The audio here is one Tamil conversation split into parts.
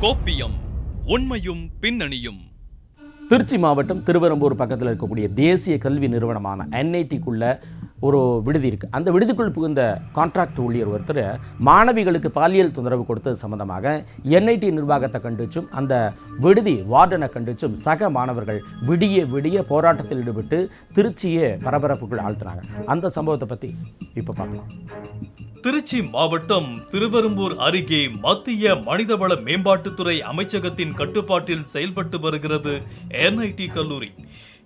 கோப்பியம் உண்மையும் பின்னணியும். திருச்சி மாவட்டம் திருவெரும்பூர் பக்கத்தில் இருக்கக்கூடிய தேசிய கல்வி நிறுவனமான NITக்குள்ள ஒரு விடுதி இருக்குது. அந்த விடுதிக்குள் புகுந்த கான்ட்ராக்ட் ஊழியர் ஒருத்தர் மாணவிகளுக்கு பாலியல் தொந்தரவு கொடுத்தது சம்பந்தமாக NIT நிர்வாகத்தை கண்டிச்சும் அந்த விடுதி வார்டனை கண்டிச்சும் சக மாணவர்கள் விடிய போராட்டத்தில் ஈடுபட்டு திருச்சியே பரபரப்புக்குள் ஆழ்த்தினாங்க. அந்த சம்பவத்தை பற்றி இப்போ பார்க்கலாம். திருச்சி மாவட்டம் திருவெரும்பூர் அருகே மத்திய மனிதவள மேம்பாட்டுத்துறை அமைச்சகத்தின் கட்டுப்பாட்டில் செயல்பட்டு வருகிறது NIT கல்லூரி.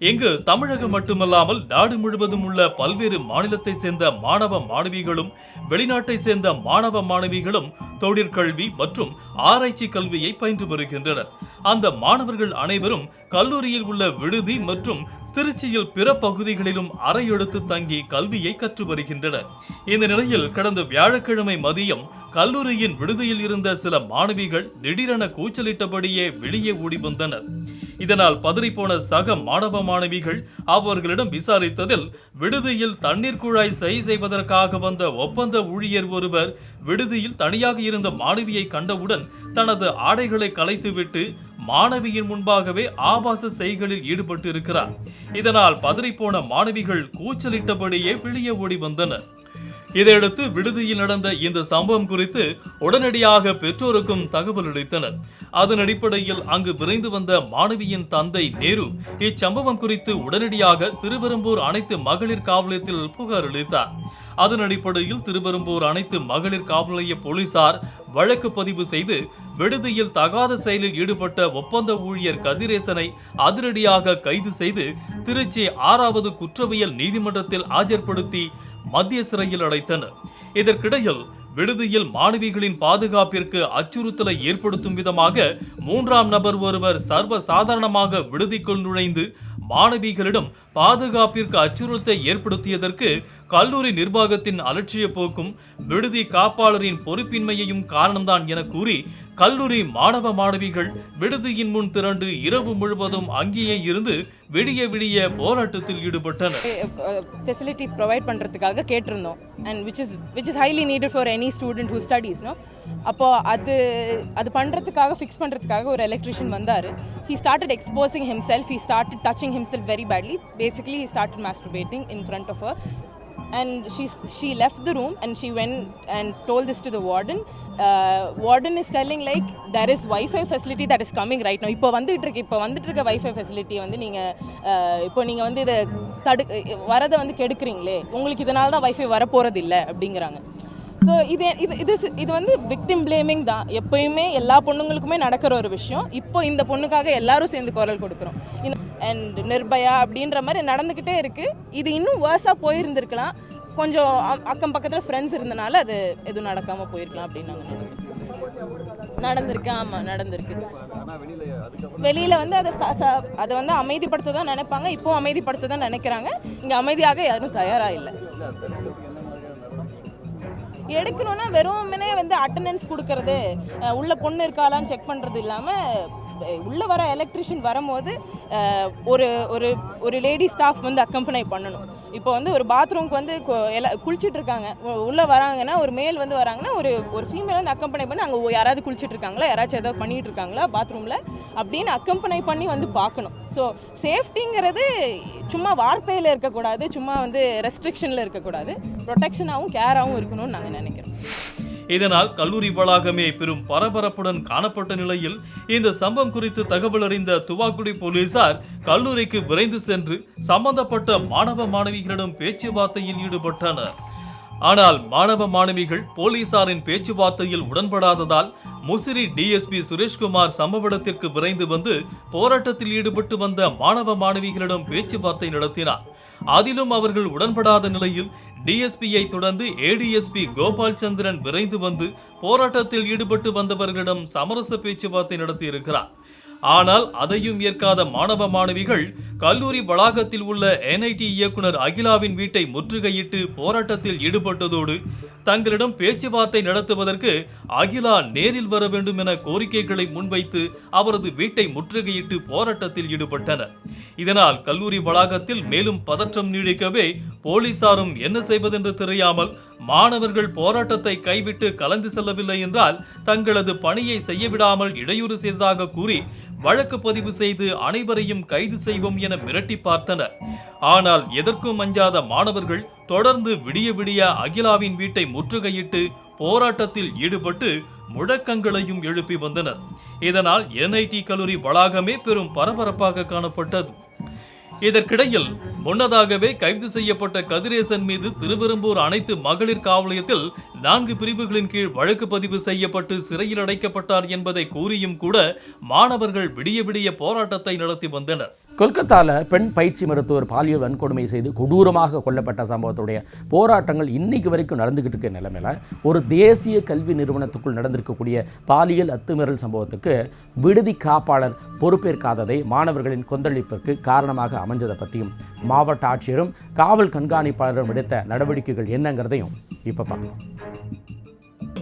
இங்கு தமிழகம் மட்டுமல்லாமல் நாடு முழுவதும் உள்ள பல்வேறு மாநிலத்தை சேர்ந்த மாணவ மாணவிகளும் வெளிநாட்டை சேர்ந்த மாணவ மாணவிகளும் தொழிற்கல்வி மற்றும் ஆராய்ச்சி கல்வியை பயின்று வருகின்றனர். அந்த மாணவர்கள் அனைவரும் கல்லூரியில் உள்ள விடுதி மற்றும் திருச்சியில் பிற பகுதிகளிலும் அறையெடுத்து தங்கி கல்வியை கற்று வருகின்றனர். இந்த நிலையில் கடந்த வியாழக்கிழமை மதியம் கல்லூரியின் விடுதியில் இருந்த சில மாணவிகள் திடீரென கூச்சலிட்டபடியே வெளியே ஓடி வந்தனர். இதனால் பதறிப்போன சக மாணவ மாணவிகள் அவர்களிடம் விசாரித்ததில் விடுதியில் தண்ணீர் குழாய் சரி செய்வதற்காக வந்த ஒப்பந்த ஊழியர் ஒருவர் விடுதியில் தனியாக இருந்த மாணவியை கண்டவுடன் தனது ஆடைகளை கலைத்துவிட்டு மாணவியின் முன்பாகவே ஆபாச செய்களில் ஈடுபட்டு இருக்கிறார். இதனால் பதறிப்போன மாணவிகள் கூச்சலிட்டபடியே வெளியே ஓடி வந்தனர். இதையடுத்து விடுதியில் நடந்த இந்த சம்பவம் குறித்து உடனடியாக பெற்றோருக்கும் தகவல் அளித்தனர். அதன் அடிப்படையில் அங்கு விரைந்து வந்த மாணவியின் தந்தை நேரு இச்சம்பவம் குறித்து உடனடியாக திருவெரும்பூர் அனைத்து மகளிர் காவல் நிலையத்தில் புகார் அளித்தார். அதன் அடிப்படையில் திருவெரும்பூர் அனைத்து மகளிர் காவல் நிலைய போலீசார் வழக்கு பதிவு செய்து விடுதியில் தகாத செயலில் ஈடுபட்ட ஒப்பந்த ஊழியர் கதிரேசனை அதிரடியாக கைது செய்து திருச்சி 6வது குற்றவியல் நீதிமன்றத்தில் ஆஜர்படுத்தி மத்திய சிறையில் அடைத்தனர். இதற்கிடையில் விடுதியில் மாணவிகளின் பாதுகாப்பிற்கு அச்சுறுத்தலை ஏற்படுத்தும் விதமாக 3ஆம் நபர் ஒருவர் சர்வ சாதாரணமாக விடுதிக்குள் நுழைந்து மாணவிகளிடம் பாதுகாப்பிற்கு அச்சுறுத்தலை ஏற்படுத்தியதற்கு கல்லூரி நிர்வாகத்தின் அலட்சிய போக்கும் விடுதி காப்பாளரின் பொறுப்பின்மையையும் காரணம்தான் என கூறி கல்லூரி மாணவ மாணவிகள் விடுதியின் முன் திரண்டு இரவு முழுவதும் அங்கேயே இருந்து விடிய போராட்டத்தில் ஈடுபட்டனர். ஃபெசிலிட்டி ப்ரொவைட் பண்றதுக்காக கேட்டிருந்தோம், and which is highly needed for any student who studies, no? அப்போ அது பண்றதுக்காக ஃபிக்ஸ் பண்றதுக்காக ஒரு எலக்ட்ரிஷியன் வந்தாரு. He started exposing himself, he started touching himself very badly. Basically he started masturbating in front of her, and she left the room and she went and told this to the warden. Warden is telling like there is Wi-Fi facility that is coming right now. இப்போ வந்துட்டு இருக்க Wi-Fi facility வந்து நீங்க வந்து இதை வரதை வந்து கெடுக்குறீங்களே, உங்களுக்கு இதனால தான் Wi-Fi வரப்போறது இல்லை அப்படிங்கிறாங்க. ஸோ இது வந்து விக்டிம் பிளேமிங் தான். எப்பயுமே எல்லா பொண்ணுங்களுக்குமே நடக்கிற ஒரு விஷயம். இப்போ இந்த பொண்ணுக்காக எல்லாரும் சேர்ந்து குரல் கொடுக்குறோம். அண்ட் நிர்பயா அப்படின்ற மாதிரி நடந்துக்கிட்டே இருக்கு. இது இன்னும் வேர்ஸாக போயிருந்துருக்கலாம். கொஞ்சம் அக்கம் பக்கத்தில் ஃப்ரெண்ட்ஸ் இருந்தனால அது எதுவும் நடக்காமல் போயிருக்கலாம் அப்படின்னு நாங்கள் நினைக்கிறோம். நடந்திருக்கு, ஆமாம் நடந்திருக்கு. வெளியில் வந்து அதை வந்து அமைதிப்படுத்த தான் நினைப்பாங்க. இப்போ அமைதிப்படுத்த தான் நினைக்கிறாங்க. இங்கே அமைதியாக யாரும் தயாராக இல்லை. எடுக்கணும்னா வெறுமனே வந்து அட்டண்டன்ஸ் கொடுக்கறது, உள்ள பொண்ணு இருக்காளான்னு செக் பண்ணுறது இல்லாமல் உள்ளே வர எலக்ட்ரிஷியன் வரும்போது ஒரு லேடி ஸ்டாஃப் வந்து அக்கம்பனை பண்ணணும். இப்போ வந்து ஒரு பாத்ரூம்க்கு வந்து குளிச்சுட்டு இருக்காங்க, உள்ளே வராங்கன்னா ஒரு மேல் வந்து வராங்கன்னா ஒரு ஃபீமேல் வந்து அக்கம்பனை பண்ணி அங்கே யாராவது குளிச்சுட்டு இருக்காங்களா, யாராச்சும் ஏதாவது பண்ணிகிட்டு இருக்காங்களா பாத்ரூமில் அப்படின்னு அக்கம்பனை பண்ணி வந்து பார்க்கணும். ஸோ சேஃப்டிங்கிறது சும்மா வார்த்தையில் இருக்கக்கூடாது, சும்மா வந்து ரெஸ்ட்ரிக்ஷனில் இருக்கக்கூடாது, ப்ரொடெக்ஷனாகவும் கேராகவும் இருக்கணும்னு நாங்கள் நினைக்கிறோம். இதனால் கல்லூரி வளாகமே பெரும் பரபரப்புடன் காணப்பட்ட நிலையில் இந்த சம்பவம் குறித்து தகவல் அறிந்த துவாக்குடி போலீசார் கல்லூரிக்கு விரைந்து சென்று சம்பந்தப்பட்ட மாணவ மாணவிகளிடம் பேச்சுவார்த்தையில் ஈடுபட்டனர். ஆனால் மாணவ மாணவிகள் போலீசாரின் பேச்சுவார்த்தையில் உடன்படாததால் முசிறி DSP சுரேஷ்குமார் சம்பவ இடத்திற்கு விரைந்து வந்து போராட்டத்தில் ஈடுபட்டு வந்த மாணவ மாணவிகளிடம் பேச்சுவார்த்தை நடத்தினார். அதிலும் அவர்கள் உடன்படாத நிலையில் DSPயை தொடர்ந்து ADSP கோபால் சந்திரன் விரைந்து வந்து போராட்டத்தில் ஈடுபட்டு வந்தவர்களிடம் சமரச பேச்சுவார்த்தை நடத்தியிருக்கிறார். ஆனால் அதையும் ஏற்காத மாணவ மாணவிகள் கல்லூரி வளாகத்தில் உள்ள NIT இயக்குனர் அகிலாவின் வீட்டை முற்றுகையிட்டு போராட்டத்தில் ஈடுபட்டதோடு தங்களிடம் பேச்சுவார்த்தை நடத்துவதற்கு அகிலா நேரில் வர வேண்டும் என கோரிக்கைகளை முன்வைத்து அவரது வீட்டை முற்றுகையிட்டு போராட்டத்தில் ஈடுபட்டனர். இதனால் கல்லூரி வளாகத்தில் மேலும் பதற்றம் நீடிக்கவே போலீசாரும் என்ன செய்வதென்று தெரியாமல் மாணவர்கள் போராட்டத்தை கைவிட்டு கலந்து செல்லவில்லை என்றால் தங்களது பணியை செய்யவிடாமல் இடையூறு செய்ததாக கூறி வழக்கு பதிவு செய்து அனைவரையும் கைது செய்வோம் என மிரட்டி பார்த்தனர். ஆனால் எதற்கும் அஞ்சாத மாணவர்கள் தொடர்ந்து விடிய விடிய அகிலாவின் வீட்டை முற்றுகையிட்டு போராட்டத்தில் ஈடுபட்டு முழக்கங்களையும் எழுப்பி வந்தனர். இதனால் NIT கல்லூரி வளாகமே பெரும் பரபரப்பாக காணப்பட்டது. இதற்கிடையில் முன்னதாகவே கைது செய்யப்பட்ட கதிரேசன் மீது திருவெரும்பூர் அனைத்து மகளிர் காவலயத்தில் 4 பிரிவுகளின் கீழ் வழக்கு பதிவு செய்யப்பட்டு சிறையில் அடைக்கப்பட்டார் என்பதை கூறியும் கூட மாணவர்கள் விடிய விடிய போராட்டத்தை நடத்தி வந்தனர். கொல்கத்தாவில் பெண் பயிற்சி மருத்துவர் பாலியல் வன்கொடுமை செய்து கொடூரமாக கொல்லப்பட்ட சம்பவத்துடைய போராட்டங்கள் இன்னைக்கு வரைக்கும் நடந்துகிட்டு இருக்க நிலைமையில ஒரு தேசிய கல்வி நிறுவனத்துக்குள் நடந்திருக்கக்கூடிய பாலியல் அத்துமீறல் சம்பவத்துக்கு விடுதி காப்பாளர் பொறுப்பேற்காததை மாணவர்களின் கொந்தளிப்பிற்கு காரணமாக அமைஞ்சதை பற்றியும் மாவட்ட ஆட்சியரும் காவல் கண்காணிப்பாளரும் எடுத்த நடவடிக்கைகள் என்னங்கிறதையும் இப்போ பார்க்கலாம்.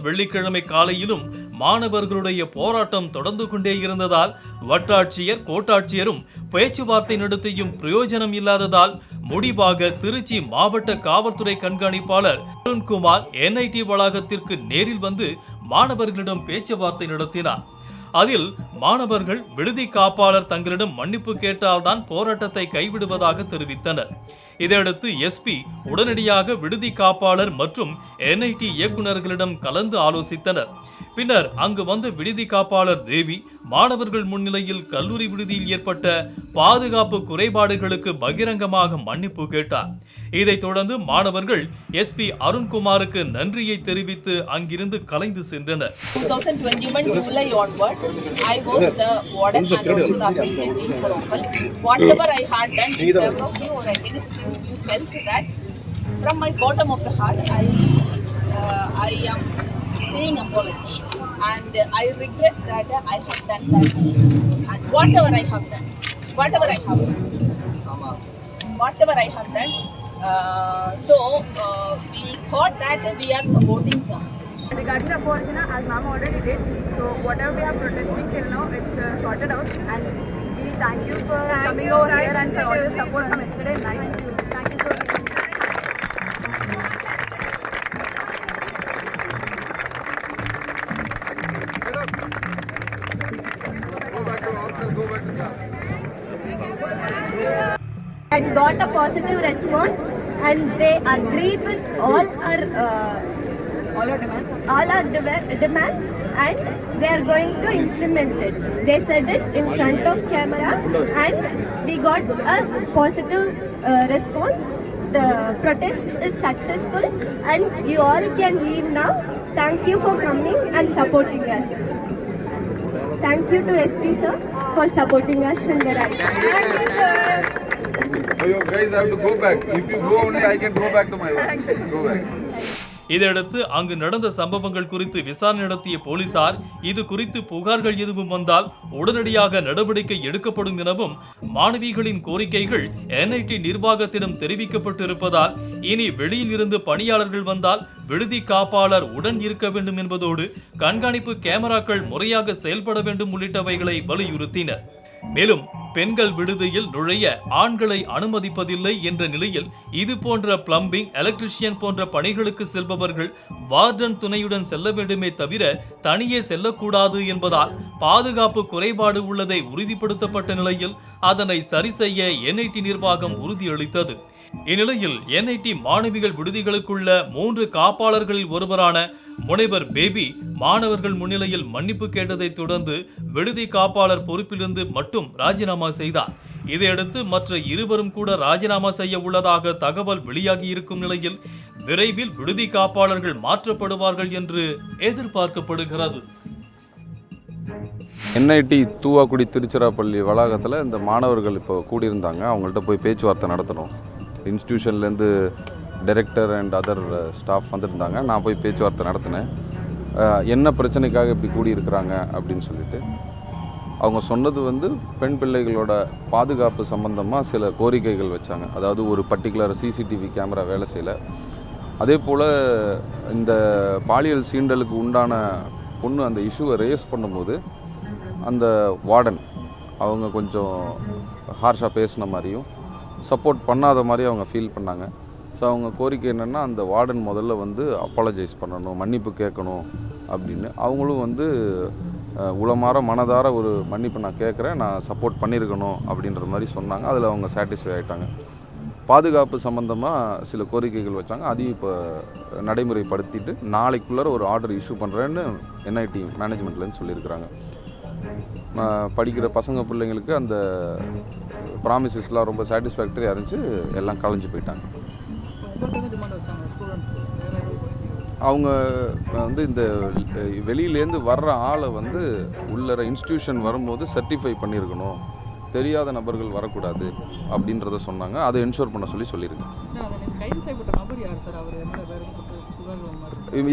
வெள்ளிக்கிழமை காலையிலும் மாணவர்களுடைய போராட்டம் தொடர்ந்து கொண்டே இருந்ததால் வட்டாட்சியர் கோட்டாட்சியரும் பேச்சுவார்த்தை நடத்தியும் பிரயோஜனம் இல்லாததால் முடிவாக திருச்சி மாவட்ட காவல்துறை கண்காணிப்பாளர் அருண்குமார் NIT வளாகத்திற்கு நேரில் வந்து மாணவர்களிடம் பேச்சுவார்த்தை நடத்தினார். அதில் மாணவர்கள் விடுதி காப்பாளர் தங்களிடம் மன்னிப்பு கேட்டால்தான் போராட்டத்தை கைவிடுவதாக தெரிவித்தனர். இதையடுத்து SP உடனடியாக விடுதி காப்பாளர் மற்றும் NIT இயக்குநர்களிடம் கலந்து ஆலோசித்தனர். பின்னர் அங்கு வந்த விடுதி காப்பாளர் தேவி மாணவர்கள் முன்னிலையில் கல்லூரி விடுதியில் ஏற்பட்ட பாதுகாப்பு குறைபாடுகளுக்கு பகிரங்கமாக மன்னிப்பு கேட்டார். இதைத் தொடர்ந்து மாணவர்கள் SP அருண்குமாருக்கு நன்றியை தெரிவித்து அங்கிருந்து கலைந்து சென்றனர். 2021 July onwards, I was the warden and also the assistant dean for Opal. Whatever I had done in favor of you or against you, you felt that from my bottom of the heart, I am saying apology, and I regret that I have done that. And whatever I have done, we thought that we are supporting them. Regarding the apology, as ma'am already did, so whatever we are protesting till now, it's sorted out, and we thank you for coming over here and for all your support from yesterday night. Thank you so much. And got a positive response, and they agreed with all our demands, and they are going to implement it. They said it in front of camera, and we got a positive response. The protest is successful, and you all can leave now. Thank you for coming and supporting us. Thank you to SP sir for supporting us in the right. Thank you sir. Oh, you guys have to go back. If you go only, I can go back to my work. Go back. இதையடுத்து அங்கு நடந்த சம்பவங்கள் குறித்து விசாரணை நடத்திய போலீசார் இது குறித்து புகார்கள் எதுவும் வந்தால் உடனடியாக நடவடிக்கை எடுக்கப்படும் எனவும் மாணவிகளின் கோரிக்கைகள் NIT நிர்வாகத்திடம் தெரிவிக்கப்பட்டிருப்பதால் இனி வெளியில் இருந்து பணியாளர்கள் வந்தால் விடுதி காப்பாளர் உடன் இருக்க வேண்டும் என்பதோடு கண்காணிப்பு கேமராக்கள் முறையாக செயல்பட வேண்டும் உள்ளிட்டவைகளை வலியுறுத்தினர். மேலும் பெண்கள் விடுதியில் நுழைய ஆண்களை அனுமதிப்பதில்லை என்ற நிலையில் இது போன்ற பிளம்பிங், எலக்ட்ரிஷியன் போன்ற பணிகளுக்கு செல்பவர்கள் வார்டன் துணையுடன் செல்ல வேண்டுமே தவிர தனியே செல்லக்கூடாது என்பதால் பாதுகாப்பு குறைபாடு உள்ளதை உறுதிப்படுத்தப்பட்ட நிலையில் அதனை சரி செய்ய NIT நிர்வாகம் உறுதியளித்தது. இந்நிலையில் NIT மாணவிகள் விடுதிகளுக்குள்ள 3 காப்பாளர்களில் ஒருவரான முனைவர் பேபி மாணவர்கள் முன்னிலையில் மன்னிப்பு கேட்டதை தொடர்ந்து விடுதி காப்பாளர் பொறுப்பிலிருந்து மட்டும் ராஜினாமா செய்தார். இதையடுத்து மற்ற இருவரும் கூட ராஜினாமா செய்ய உள்ளதாக தகவல் வெளியாகி இருக்கும் நிலையில் விரைவில் விடுதி காப்பாளர்கள் மாற்றப்படுவார்கள் என்று எதிர்பார்க்கப்படுகிறது. NIT தூவாக்குடி திருச்சிராப்பள்ளி வளாகத்தில் இந்த மாணவர்கள் இப்போ கூடியிருந்தாங்க. அவங்கள்ட்ட போய் பேச்சுவார்த்தை நடத்தணும். இன்ஸ்டியூஷன்லேருந்து டைரக்டர் அண்ட் அதர் ஸ்டாஃப் வந்துருந்தாங்க. நான் போய் பேச்சுவார்த்தை நடத்தினேன். என்ன பிரச்சனைக்காக இப்படி கூடியிருக்கிறாங்க அப்படின்னு சொல்லிட்டு அவங்க சொன்னது வந்து பெண் பிள்ளைகளோட பாதுகாப்பு சம்பந்தமாக சில கோரிக்கைகள் வச்சாங்க. அதாவது ஒரு பர்டிகுலர் CCTV கேமரா வேலை செய்யலை. அதே போல் இந்த பாலியல் சீண்டலுக்கு உண்டான பொண்ணு அந்த இஷ்யூவை ரேஸ் பண்ணும்போது அந்த வார்டன் அவங்க கொஞ்சம் ஹார்ஷாக பேசின மாதிரியும் சப்போர்ட் பண்ணாத மாதிரி அவங்க ஃபீல் பண்ணாங்க. ஸோ அவங்க கோரிக்கை என்னென்னா அந்த வார்டன் முதல்ல வந்து அப்பாலஜைஸ் பண்ணணும், மன்னிப்பு கேட்கணும் அப்படின்னு. அவங்களும் வந்து உளமாற மனதார ஒரு மன்னிப்பு நான் கேட்குறேன், நான் சப்போர்ட் பண்ணியிருக்கணும் அப்படின்ற மாதிரி சொன்னாங்க. அதில் அவங்க சாட்டிஸ்ஃபை ஆகிட்டாங்க. பாதுகாப்பு சம்மந்தமாக சில கோரிக்கைகள் வச்சாங்க, அதையும் இப்போ நடைமுறைப்படுத்திட்டு நாளைக்குள்ளே ஒரு ஆர்டர் இஷ்யூ பண்ணுறேன்னு என்ஐடி மேனேஜ்மெண்ட்லேருந்து சொல்லியிருக்கிறாங்க. படிக்கிற பசங்க பிள்ளைங்களுக்கு அந்த ப்ராமிசஸ்லாம் ரொம்ப சாட்டிஸ்ஃபேக்டரியாக இருந்துச்சு, எல்லாம் கலைஞ்சு போயிட்டாங்க. அவங்க வந்து இந்த வெளியிலேருந்து வர்ற ஆளை வந்து உள்ளர இன்ஸ்டியூஷன் வரும்போது சர்டிஃபை பண்ணியிருக்கணும், தெரியாத நபர்கள் வரக்கூடாது அப்படின்றத சொன்னாங்க. அதை என்ஷோர் பண்ண சொல்லியிருக்கேன்.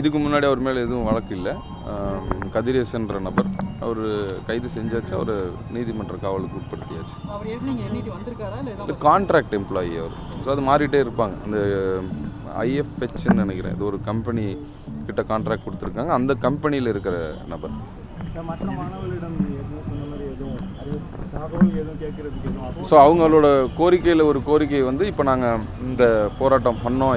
இதுக்கு முன்னாடி அவர் மேலே எதுவும் வழக்கு இல்லை. கதிரேசன்ற நபர் அவர் கைது செஞ்சாச்சு, அவர் நீதிமன்ற காவலுக்கு உட்படுத்தியாச்சு. கான்ட்ராக்ட் எம்ப்ளாயி அவர். ஸோ அது மாறிட்டே இருப்பாங்க. அந்த ஐஎஃப்ஹெச்ன்னு நினைக்கிறேன், இது ஒரு கம்பெனி கிட்ட கான்ட்ராக்ட் கொடுத்துருக்காங்க, அந்த கம்பெனியில் இருக்கிற நபர். ஸோ அவங்களோட கோரிக்கையில் ஒரு கோரிக்கை வந்து இப்போ நாங்கள் இந்த போராட்டம் பண்ணோம்,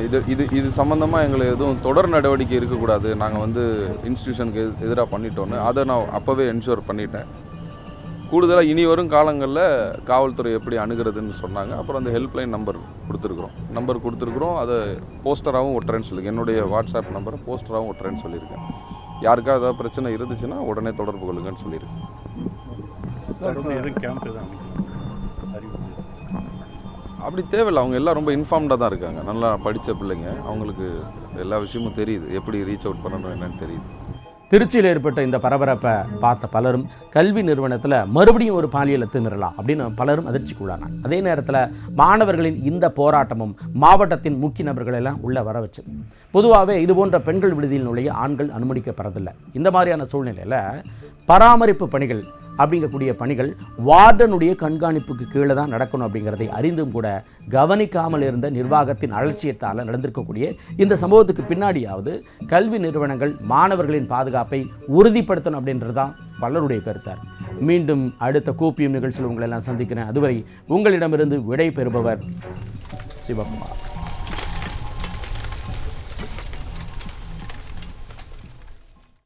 இது சம்மந்தமாக எங்களை எதுவும் தொடர் நடவடிக்கை இருக்கக்கூடாது, நாங்கள் வந்து இன்ஸ்டியூஷனுக்கு எதிராக பண்ணிட்டோன்னு அதை நான் அப்போவே என்ஷூர் பண்ணிட்டேன். கூடுதலாக இனி வரும் காலங்களில் காவல்துறை எப்படி அணுகிறதுன்னு சொன்னாங்க. அப்புறம் அந்த ஹெல்ப்லைன் நம்பர் கொடுத்துருக்குறோம், அதை போஸ்டராகவும் ஒட்டுறேன்னு சொல்லியிருக்கேன். என்னுடைய வாட்ஸ்அப் நம்பரை போஸ்டராகவும் ஒட்டுறேன்னு சொல்லியிருக்கேன். யாருக்காவது ஏதாவது பிரச்சனை இருந்துச்சுன்னா உடனே தொடர்பு கொள்ளுங்கன்னு சொல்லியிருக்கேன். அப்படி தேவையில்லை, அவங்க எல்லாம் ரொம்ப இன்ஃபார்ம்டாக தான் இருக்காங்க, நல்லா படித்த பிள்ளைங்க, அவங்களுக்கு எல்லா விஷயமும் தெரியுது, எப்படி ரீச் அவுட் பண்ணணும் என்னன்னு தெரியுது. திருச்சியில் ஏற்பட்ட இந்த பரபரப்பை பார்த்த பலரும் கல்வி நிறுவனத்தில் மறுபடியும் ஒரு பாலியல் திமிரலாம் அப்படின்னு பலரும் அதிர்ச்சிக்குள்ளானாங்க. அதே நேரத்தில் மாணவர்களின் இந்த போராட்டமும் மாவட்டத்தின் முக்கிய நபர்களெல்லாம் உள்ள வர வச்சு. பொதுவாகவே இது போன்ற பெண்கள் விடுதியில் நுழைய ஆண்கள் அனுமதிக்கப்படுறதில்லை. இந்த மாதிரியான சூழ்நிலையில் பராமரிப்பு பணிகள் அப்படிங்கக்கூடிய பணிகள் வார்டனுடைய கண்காணிப்புக்கு கீழே தான் நடக்கணும் அப்படிங்கிறதை அறிந்தும் கூட கவனிக்காமல் இருந்த நிர்வாகத்தின் அலட்சியத்தால் நடந்திருக்கக்கூடிய இந்த சம்பவத்துக்கு பின்னாடியாவது கல்வி நிறுவனங்கள் மாணவர்களின் பாதுகாப்பை உறுதிப்படுத்தணும் அப்படின்றது தான் பலருடைய கருத்தார். மீண்டும் அடுத்த கூப்பியும் நிகழ்ச்சியில் உங்களெல்லாம் சந்திக்கிறேன். அதுவரை உங்களிடமிருந்து விடை பெறுபவர் சிவகுமார்.